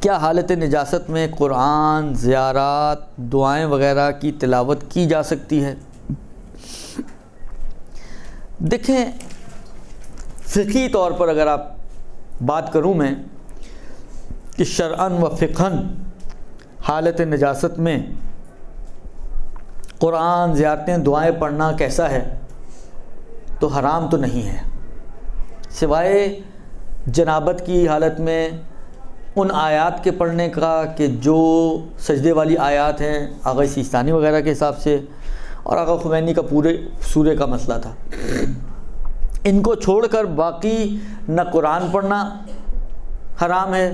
کیا حالت نجاست میں قرآن، زیارات، دعائیں وغیرہ کی تلاوت کی جا سکتی ہے؟ دیکھیں، فقہی طور پر اگر آپ بات کروں میں کہ شرعاً و فقہاً حالت نجاست میں قرآن، زیارتیں، دعائیں پڑھنا کیسا ہے، تو حرام تو نہیں ہے، سوائے جنابت کی حالت میں ان آیات کے پڑھنے کا کہ جو سجدے والی آیات ہیں آغا سیستانی وغیرہ کے حساب سے، اور آغا خمینی کا پورے سورے کا مسئلہ تھا، ان کو چھوڑ کر باقی نہ قرآن پڑھنا حرام ہے،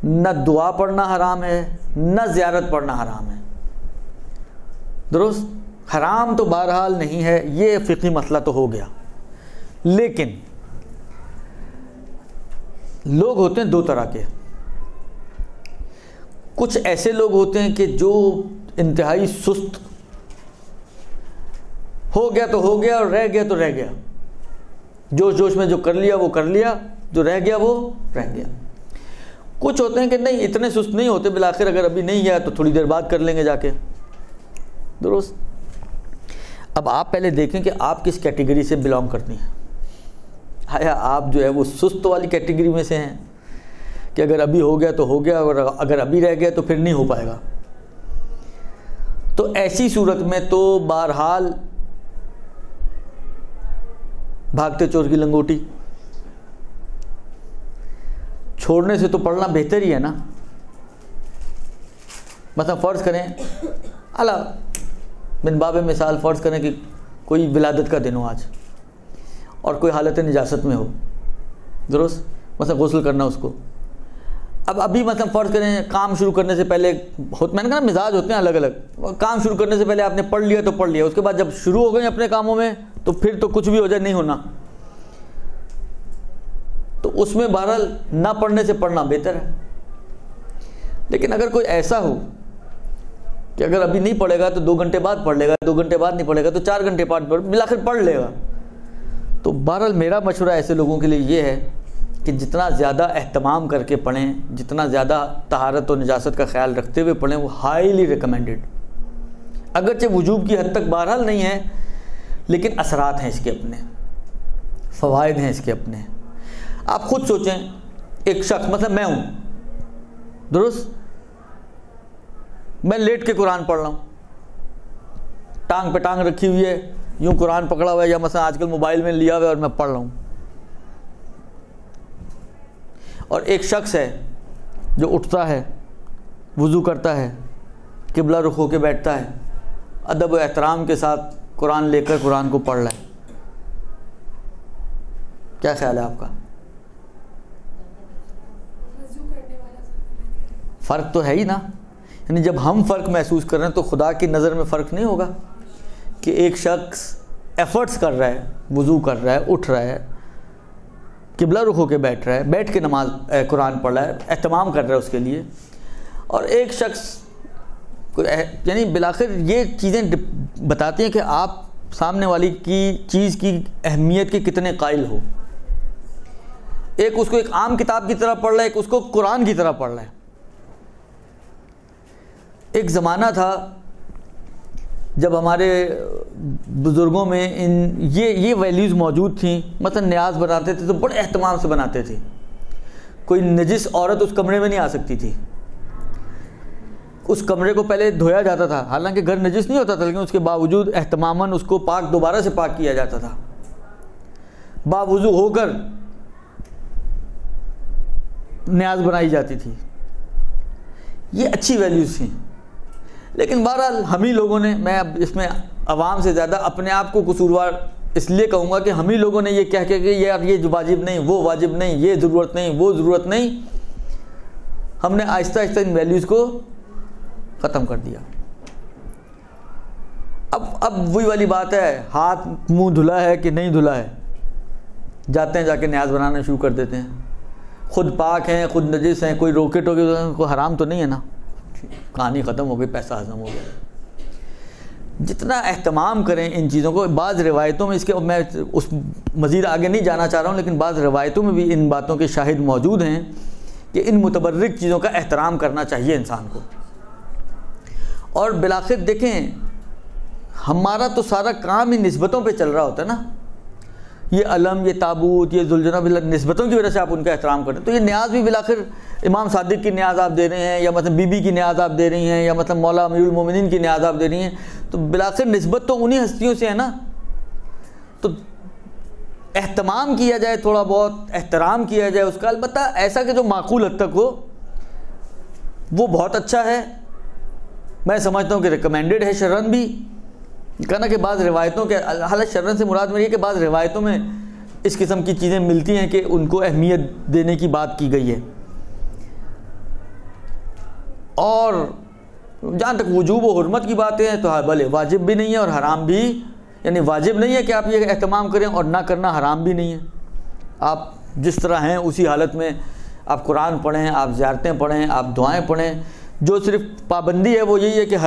نہ دعا پڑھنا حرام ہے، نہ زیارت پڑھنا حرام ہے۔ درست، حرام تو بہرحال نہیں ہے، یہ فقہی مسئلہ تو ہو گیا۔ لیکن لوگ ہوتے ہیں دو طرح کے، کچھ ایسے لوگ ہوتے ہیں کہ جو انتہائی سست، ہو گیا تو ہو گیا اور رہ گیا تو رہ گیا، جوش جوش میں جو کر لیا وہ کر لیا، جو رہ گیا وہ رہ گیا۔ کچھ ہوتے ہیں کہ نہیں، اتنے سست نہیں ہوتے، بالآخر اگر ابھی نہیں گیا تو تھوڑی دیر بعد کر لیں گے جا کے۔ درست۔ اب آپ پہلے دیکھیں کہ آپ کس کیٹیگری سے بلانگ کرتی ہیں۔ آیا آپ جو ہے وہ سست والی کیٹیگری میں سے ہیں کہ اگر ابھی ہو گیا تو ہو گیا، اور اگر ابھی رہ گیا تو پھر نہیں ہو پائے گا؟ تو ایسی صورت میں تو بہرحال بھاگتے چور کی لنگوٹی، چھوڑنے سے تو پڑھنا بہتر ہی ہے نا۔ مثلا فرض کریں، اللہ بن باب مثال فرض کریں کہ کوئی ولادت کا دن ہو آج، اور کوئی حالت نجاست میں ہو، درست، مثلا غسل کرنا اس کو۔ اب ابھی مثلا فرض کریں کام شروع کرنے سے پہلے، میں نے کہا مزاج ہوتے ہیں الگ الگ، کام شروع کرنے سے پہلے آپ نے پڑھ لیا تو پڑھ لیا، اس کے بعد جب شروع ہو گئے اپنے کاموں میں تو پھر تو کچھ بھی ہو جائے نہیں ہونا، تو اس میں بہرحال نہ پڑھنے سے پڑھنا بہتر ہے۔ لیکن اگر کوئی ایسا ہو کہ اگر ابھی نہیں پڑھے گا تو 2 گھنٹے بعد پڑھ لے گا، 2 گھنٹے بعد نہیں پڑھے گا تو 4 گھنٹے بعد بالآخر پڑھ لے گا، تو بہرحال میرا مشورہ ایسے لوگوں کے لیے یہ ہے کہ جتنا زیادہ اہتمام کر کے پڑھیں، جتنا زیادہ طہارت و نجاست کا خیال رکھتے ہوئے پڑھیں، وہ ہائیلی ریکمینڈڈ۔ اگرچہ وجوب کی حد تک بہرحال نہیں ہے، لیکن اثرات ہیں اس کے اپنے، فوائد ہیں اس کے اپنے۔ آپ خود سوچیں، ایک شخص مثلا میں ہوں، درست، میں لیٹ کے قرآن پڑھ رہا ہوں، ٹانگ پہ ٹانگ رکھی ہوئی ہے، یوں قرآن پکڑا ہوا ہے، یا مثلا آج کل موبائل میں لیا ہوا ہے اور میں پڑھ رہا ہوں، اور ایک شخص ہے جو اٹھتا ہے، وضو کرتا ہے، قبلہ رخ ہو کے بیٹھتا ہے، ادب و احترام کے ساتھ قرآن لے کر قرآن کو پڑھ رہا ہے۔ کیا خیال ہے آپ کا؟ فرق تو ہے ہی نا، یعنی جب ہم فرق محسوس کر رہے ہیں تو خدا کی نظر میں فرق نہیں ہوگا کہ ایک شخص ایفرٹس کر رہا ہے، وضو کر رہا ہے، اٹھ رہا ہے، قبلہ رخ ہو کے بیٹھ رہا ہے، بیٹھ کے نماز قرآن پڑھ رہا ہے، اہتمام کر رہا ہے اس کے لیے، اور ایک شخص یعنی بالآخر یہ چیزیں بتاتی ہیں کہ آپ سامنے والی کی چیز کی اہمیت کے کتنے قائل ہو۔ ایک اس کو ایک عام کتاب کی طرح پڑھ رہا ہے، ایک اس کو قرآن کی طرح پڑھ رہا ہے۔ ایک زمانہ تھا جب ہمارے بزرگوں میں یہ ویلیوز موجود تھیں، مثلا نیاز بناتے تھے تو بڑے اہتمام سے بناتے تھے، کوئی نجس عورت اس کمرے میں نہیں آ سکتی تھی، اس کمرے کو پہلے دھویا جاتا تھا، حالانکہ گھر نجس نہیں ہوتا تھا، لیکن اس کے باوجود اہتماماً اس کو پاک دوبارہ سے پاک کیا جاتا تھا، باوضو ہو کر نیاز بنائی جاتی تھی۔ یہ اچھی ویلیوز تھیں، لیکن بہرحال ہم ہی لوگوں نے، میں اب اس میں عوام سے زیادہ اپنے آپ کو قصوروار اس لیے کہوں گا کہ ہم ہی لوگوں نے یہ کہہ کہ یار یہ واجب نہیں، وہ واجب نہیں، یہ ضرورت نہیں، وہ ضرورت نہیں، ہم نے آہستہ آہستہ ان ویلیوز کو ختم کر دیا۔ اب وہی والی بات ہے، ہاتھ منہ دھلا ہے کہ نہیں دھلا ہے، جاتے ہیں جا کے نیاز بنانا شروع کر دیتے ہیں، خود پاک ہیں خود نجس ہیں، کوئی روکے ٹوکے کوئی حرام تو نہیں ہے نا، کہانی ختم ہو گئی، پیسہ ہضم ہو گیا۔ جتنا اہتمام کریں ان چیزوں کو، بعض روایتوں میں اس کے، میں اس مزید آگے نہیں جانا چاہ رہا ہوں، لیکن بعض روایتوں میں بھی ان باتوں کے شاہد موجود ہیں کہ ان متبرک چیزوں کا احترام کرنا چاہیے انسان کو. اور بالآخر دیکھیں ہمارا تو سارا کام ہی نسبتوں پہ چل رہا ہوتا ہے نا. یہ علم، یہ تابوت، یہ ذوالجناح نسبتوں کی وجہ سے آپ ان کا احترام کریں. تو یہ نیاز بھی بالآخر امام صادق کی نیاز آپ دے رہے ہیں، یا مطلب بی بی کی نیاز آپ دے رہی ہیں، یا مطلب مولا امیر المومنین کی نیاز آپ دے رہی ہیں. تو بالآخر نسبت تو انہی ہستیوں سے ہے نا. تو اہتمام کیا جائے، تھوڑا بہت احترام کیا جائے اس کا، البتہ ایسا کہ جو معقول حد تک ہو، وہ بہت اچھا ہے. میں سمجھتا ہوں کہ ریکمینڈڈ ہے شرعن بھی. کہنا کہ بعض روایتوں کے، حالانکہ شرعن سے مراد میری ہے کہ بعض روایتوں میں اس قسم کی چیزیں ملتی ہیں کہ ان کو اہمیت دینے کی بات کی گئی ہے. اور جہاں تک وجوب و حرمت کی باتیں ہیں تو بھلے واجب بھی نہیں ہے اور حرام بھی، یعنی واجب نہیں ہے کہ آپ یہ اہتمام کریں، اور نہ کرنا حرام بھی نہیں ہے. آپ جس طرح ہیں اسی حالت میں آپ قرآن پڑھیں، آپ زیارتیں پڑھیں، آپ دعائیں پڑھیں. جو صرف پابندی ہے وہ یہی ہے کہ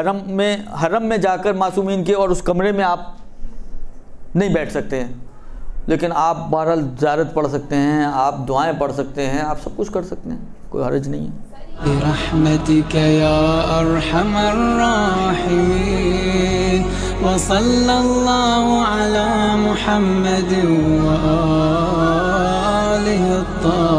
حرم میں جا کر معصومین کے اور اس کمرے میں آپ نہیں بیٹھ سکتے ہیں، لیکن آپ بہرحال زیارت پڑھ سکتے ہیں، آپ دعائیں پڑھ سکتے ہیں، آپ سب کچھ کر سکتے ہیں، کوئی حرج نہیں ہے. برحمتك يا أرحم الراحمين وصلى الله على محمد وآله الطاهرين.